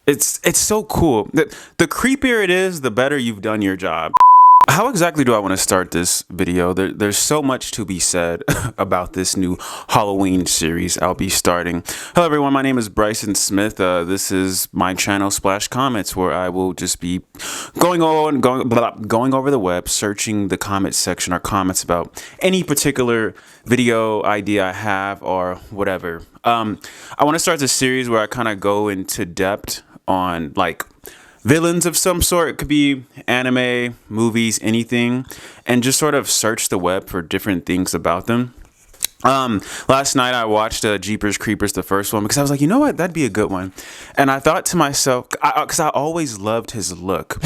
It's so cool. The creepier it is, the better you've done your job. How exactly do I want to start this video? There's so much to be said about this new Halloween series I'll be starting. Hello everyone, my name is Bryson Smith. This is my channel Splash Comments, where I will just be going over the web, searching the comment section or comments about any particular video idea I have or whatever. I want to start this series where I kind of go into depth on like villains of some sort. It could be anime, movies, anything, and just sort of search the web for different things about them. Last night I watched Jeepers Creepers, the first one, because I was like, you know what, that'd be a good one. And I thought to myself, because I always loved his look.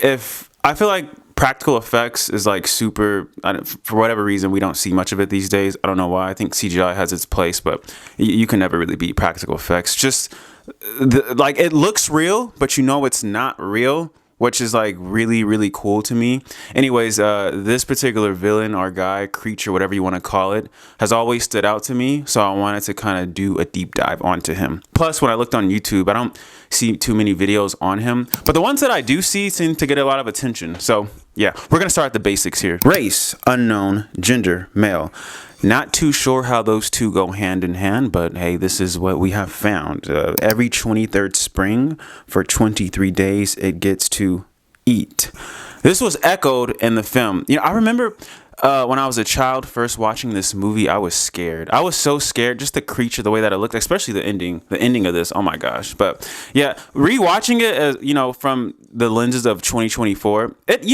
If I feel like practical effects is like super, for whatever reason, we don't see much of it these days. I don't know why. I think CGI has its place, but you can never really beat practical effects. Just like it looks real, but you know it's not real, which is like really, really cool to me. Anyways, this particular villain or guy, creature, whatever you want to call it, has always stood out to me. So I wanted to kind of do a deep dive onto him. Plus, when I looked on YouTube, I don't see too many videos on him, but the ones that I do see seem to get a lot of attention. So yeah, we're going to start at the basics here. Race, unknown. Gender, male. Not too sure how those two go hand in hand, but hey, this is what we have found. Every 23rd spring for 23 days, it gets to eat. This was echoed in the film. You know, I remember when I was a child first watching this movie, I was scared. I was so scared, just the creature, the way that it looked, especially the ending of this. Oh my gosh. But yeah, rewatching it as, you know, from the lenses of 2024, it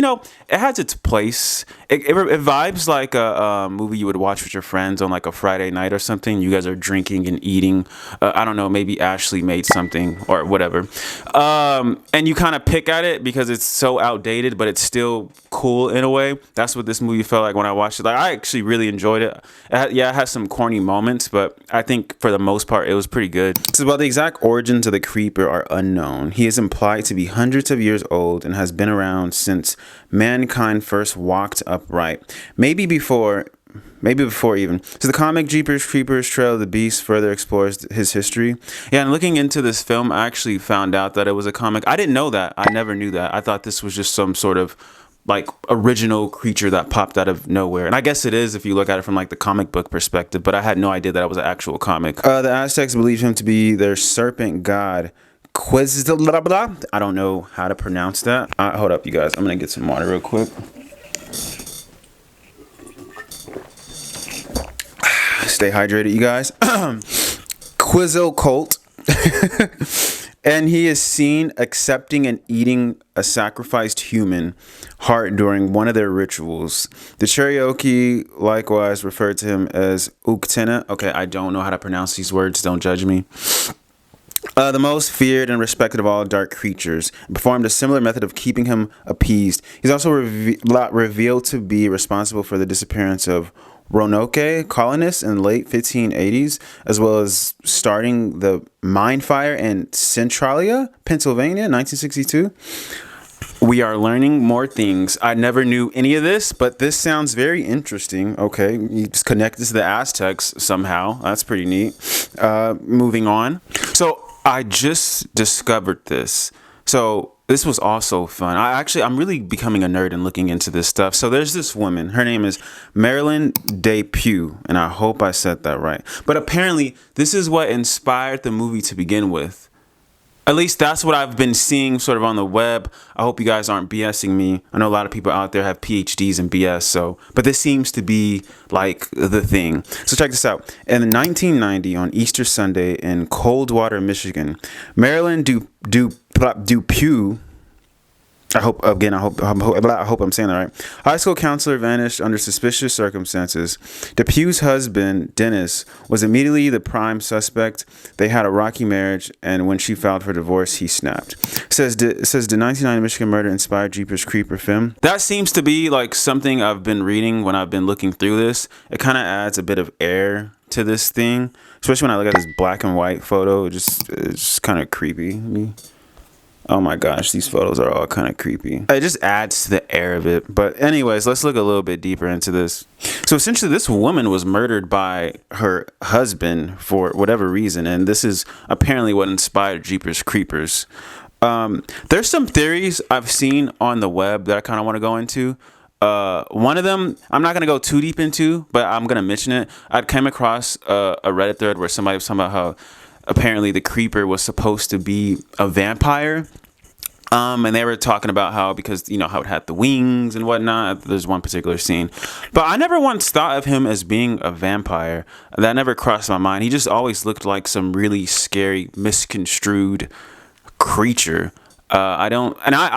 has its place. It vibes like a movie you would watch with your friends on like a Friday night or something. You guys are drinking and eating. I don't know, maybe Ashley made something or whatever. And you kind of pick at it because it's so outdated, but it's still cool in a way. That's what this movie felt like when I watched it. Like, I actually really enjoyed it. It has some corny moments, but I think for the most part, it was pretty good. So while the exact origins of the creeper are unknown, he is implied to be hundreds of years old and has been around since mankind first walked upright. Maybe before even. So the comic Jeepers Creepers Trail of the Beast further explores his history. Yeah, and looking into this film, I actually found out that it was a comic. I didn't know that. I never knew that. I thought this was just some sort of like original creature that popped out of nowhere. And I guess it is if you look at it from like the comic book perspective, but I had no idea that it was an actual comic. The Aztecs believed him to be their serpent god, Quetzalcoatl. I don't know how to pronounce that. Hold up, you guys. I'm going to get some water real quick. Stay hydrated, you guys. Quetzalcoatl. And he is seen accepting and eating a sacrificed human heart during one of their rituals. The Cherokee likewise referred to him as Uktena. Okay, I don't know how to pronounce these words. Don't judge me. The most feared and respected of all dark creatures, performed a similar method of keeping him appeased. He's also revealed to be responsible for the disappearance of Roanoke colonists in the late 1580s, as well as starting the mine fire in Centralia, Pennsylvania, 1962. We are learning more things. I never knew any of this, but this sounds very interesting. Okay, you just connect this to the Aztecs somehow. That's pretty neat. Moving on. So I just discovered this. So this was also fun. I'm really becoming a nerd and looking into this stuff. So there's this woman. Her name is Marilyn Depew, and I hope I said that right. But apparently, this is what inspired the movie to begin with. At least that's what I've been seeing sort of on the web. I hope you guys aren't BSing me. I know a lot of people out there have PhDs in BS, but this seems to be like the thing. So check this out. In 1990, on Easter Sunday in Coldwater, Michigan, Marilyn Depew, I hope I'm saying that right. High school counselor vanished under suspicious circumstances. Depew's husband, Dennis, was immediately the prime suspect. They had a rocky marriage, and when she filed for divorce, he snapped. Says the 1990 Michigan murder inspired Jeepers Creeper film. That seems to be like something I've been reading when I've been looking through this. It kind of adds a bit of air to this thing, especially when I look at this black and white photo. It's just kind of creepy. Oh my gosh, these photos are all kind of creepy. It just adds to the air of it. But anyways, let's look a little bit deeper into this. So essentially, this woman was murdered by her husband for whatever reason, and this is apparently what inspired Jeepers Creepers. There's some theories I've seen on the web that I kind of want to go into. One of them, I'm not going to go too deep into, but I'm going to mention it. I came across a Reddit thread where somebody was talking about how apparently the creeper was supposed to be a vampire. And they were talking about how, because, you know, how it had the wings and whatnot. There's one particular scene. But I never once thought of him as being a vampire. That never crossed my mind. He just always looked like some really scary, misconstrued creature. I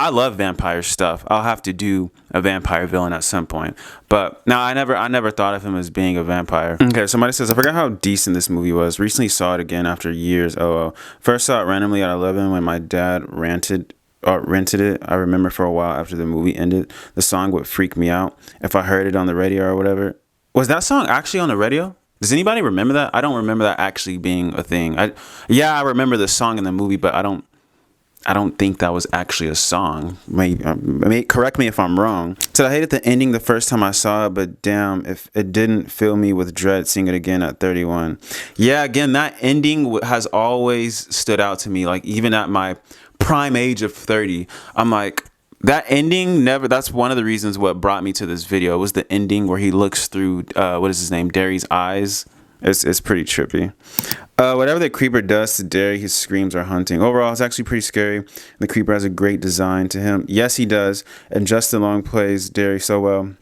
love vampire stuff. I'll have to do a vampire villain at some point. But no, I never thought of him as being a vampire. Okay, somebody says, I forgot how decent this movie was. Recently saw it again after years. First saw it randomly at 11 when my dad rented it. I remember for a while after the movie ended, the song would freak me out if I heard it on the radio or whatever. Was that song actually on the radio? Does anybody remember that? I don't remember that actually being a thing. I remember the song in the movie, but I don't think that was actually a song. Maybe correct me if I'm wrong. So I hated the ending the first time I saw it, but damn, if it didn't fill me with dread seeing it again at 31. Yeah, again, that ending has always stood out to me. Like, even at my prime age of 30, I'm like, that ending that's one of the reasons what brought me to this video was the ending where he looks through, what is his name, Derry's eyes. It's pretty trippy. Whatever the creeper does to Derry, his screams are haunting. Overall, it's actually pretty scary. The creeper has a great design to him. Yes, he does. And Justin Long plays Derry so well.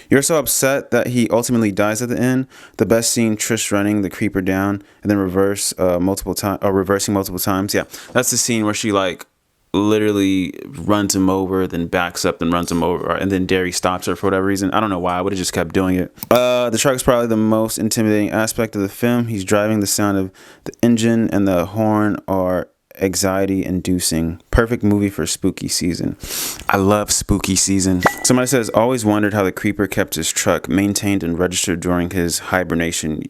You're so upset that he ultimately dies at the end. The best scene, Trish running the creeper down and then reversing multiple times. Yeah, that's the scene where she like literally runs him over, then backs up and runs him over, and then Derry stops her for whatever reason. I don't know why. I would have just kept doing it. The truck is probably the most intimidating aspect of the film. He's driving. The sound of the engine and the horn are anxiety inducing. Perfect movie for spooky season. I love spooky season. Somebody says, always wondered how the creeper kept his truck maintained and registered during his hibernation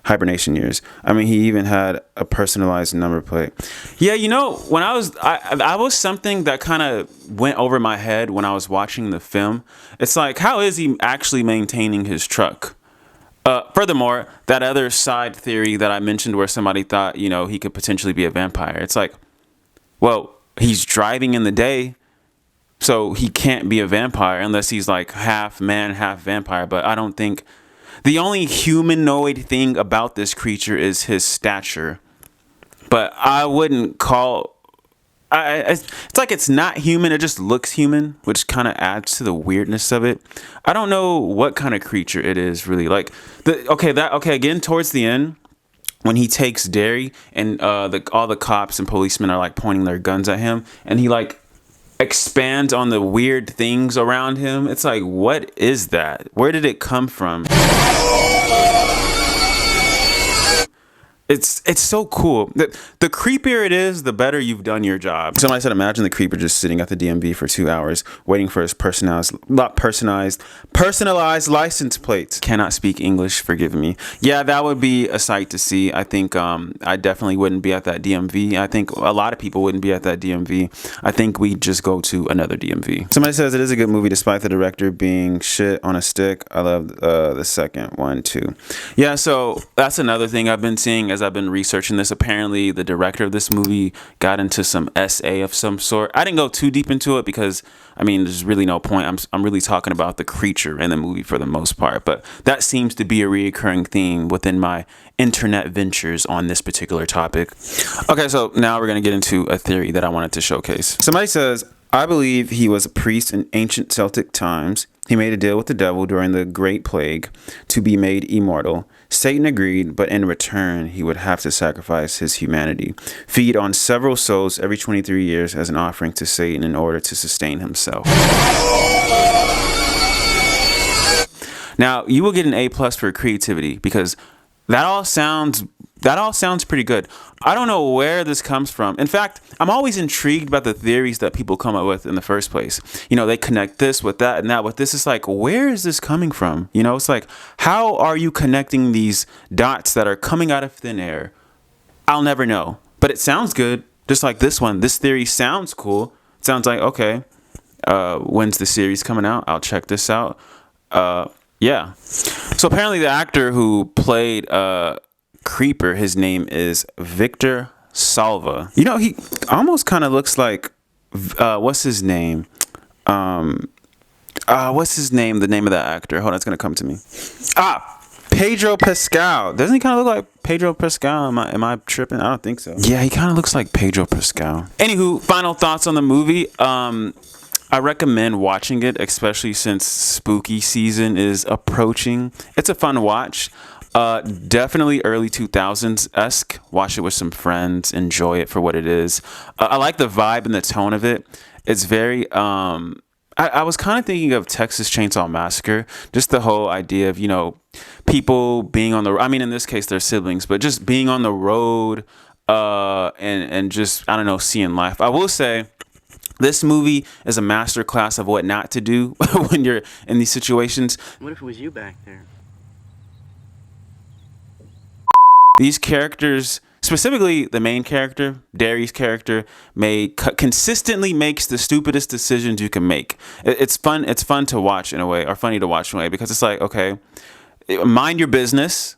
years. I mean, he even had a personalized number plate. Yeah, you know, when I was something that kind of went over my head when I was watching the film. It's like, how is he actually maintaining his truck? Furthermore, that other side theory that I mentioned where somebody thought, you know, he could potentially be a vampire. It's like, well, he's driving in the day, so he can't be a vampire unless he's like half man, half vampire. But I don't think the only humanoid thing about this creature is his stature. But I wouldn't call... it's like it's not human. It just looks human, which kind of adds to the weirdness of it. I don't know what kind of creature it is really. Like again, towards the end, when he takes Derry and all the cops and policemen are like pointing their guns at him, and he like expands on the weird things around him. It's like, what is that? Where did it come from? It's so cool. The creepier it is, the better you've done your job. Somebody said, imagine the creeper just sitting at the DMV for 2 hours waiting for his personalized license plates. Cannot speak English, forgive me. Yeah, that would be a sight to see. I think I definitely wouldn't be at that DMV. I think a lot of people wouldn't be at that DMV. I think we'd just go to another DMV. Somebody says it is a good movie despite the director being shit on a stick. I love the second one too. Yeah, so that's another thing I've been seeing as I've been researching this. Apparently the director of this movie got into some essay of some sort. I didn't go too deep into it because I mean there's really no point. I'm really talking about the creature in the movie for the most part, but that seems to be a reoccurring theme within my internet ventures on this particular topic. Okay, so now we're gonna get into a theory that I wanted to showcase. Somebody says, I believe he was a priest in ancient Celtic times. He made a deal with the devil during the Great Plague to be made immortal. Satan agreed, but in return, he would have to sacrifice his humanity, feed on several souls every 23 years as an offering to Satan in order to sustain himself. Now, you will get an A+ for creativity because that all sounds pretty good. I don't know where this comes from. In fact, I'm always intrigued by the theories that people come up with in the first place. You know, they connect this with that and that with this. It's like, where is this coming from? You know, it's like, how are you connecting these dots that are coming out of thin air? I'll never know. But it sounds good. just like this one. This theory sounds cool. Sounds like, okay, when's the series coming out? I'll check this out. Yeah. So apparently the actor who played Creeper, his name is Victor Salva. You know, he almost kind of looks like, what's his name? What's his name? The name of that actor. Hold on, it's gonna come to me. Pedro Pascal. Doesn't he kind of look like Pedro Pascal? Am I tripping? I don't think so. Yeah, he kind of looks like Pedro Pascal. Anywho, final thoughts on the movie. I recommend watching it, especially since spooky season is approaching. It's a fun watch. Definitely early 2000s-esque. Watch it with some friends. Enjoy it for what it is. I like the vibe and the tone of it. It's very... I was kind of thinking of Texas Chainsaw Massacre. Just the whole idea of, you know, people being on the... I mean, in this case, they're siblings. But just being on the road and just, I don't know, seeing life. I will say... This movie is a masterclass of what not to do when you're in these situations. What if it was you back there? These characters, specifically the main character, Derry's character, consistently makes the stupidest decisions you can make. It's fun. It's fun to watch in a way, or funny to watch in a way, because it's like, okay, mind your business.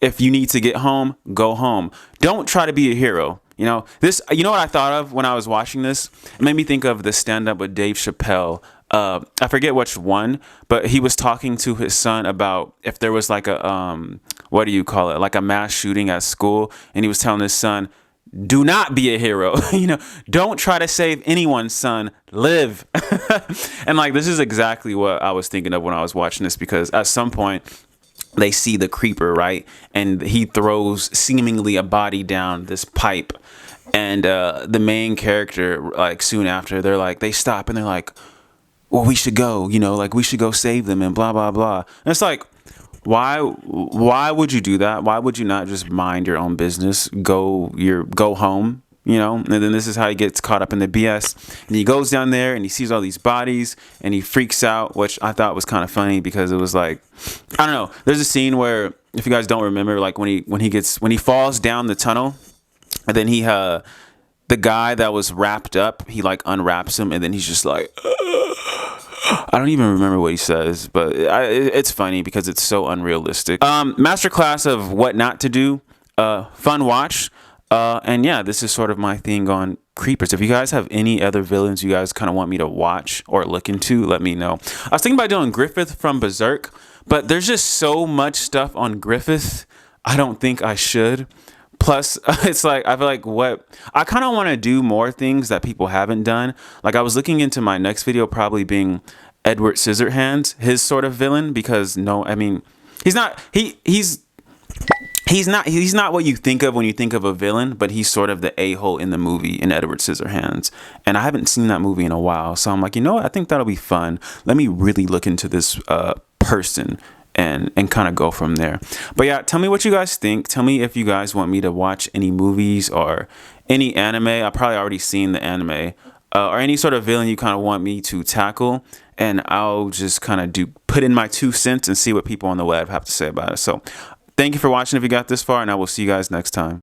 If you need to get home, go home. Don't try to be a hero. You know, you know what I thought of when I was watching this? It made me think of the stand-up with Dave Chappelle. I forget which one, but he was talking to his son about if there was like a, what do you call it? Like a mass shooting at school. And he was telling his son, do not be a hero. You know, don't try to save anyone, son. Live. And like, this is exactly what I was thinking of when I was watching this, because at some point, they see the creeper, right? And he throws seemingly a body down this pipe. And the main character, like soon after, they stop and they're like, well, we should go, you know, like we should go save them and blah, blah, blah. And it's like, why would you do that? Why would you not just mind your own business? Go home. You know, and then this is how he gets caught up in the BS. And he goes down there and he sees all these bodies and he freaks out, which I thought was kind of funny because it was like, I don't know. There's a scene where, if you guys don't remember, like when he falls down the tunnel, and then the guy that was wrapped up, he like unwraps him, and then he's just like, I don't even remember what he says, but it's funny because it's so unrealistic. Masterclass of what not to do. Fun watch. And yeah, this is sort of my thing on creepers. If you guys have any other villains you guys kind of want me to watch or look into, let me know. I was thinking about doing Griffith from Berserk, but there's just so much stuff on Griffith. I don't think I should. Plus, it's like, I feel like I kind of want to do more things that people haven't done. Like I was looking into my next video probably being Edward Scissorhands, his sort of villain, because he's not what you think of when you think of a villain, but he's sort of the a-hole in the movie in Edward Scissorhands. And I haven't seen that movie in a while. So I'm like, you know what? I think that'll be fun. Let me really look into this person and kind of go from there. But yeah, tell me what you guys think. Tell me if you guys want me to watch any movies or any anime. I've probably already seen the anime. Or any sort of villain you kind of want me to tackle. And I'll just kind of put in my 2 cents and see what people on the web have to say about it. So thank you for watching if you got this far, and I will see you guys next time.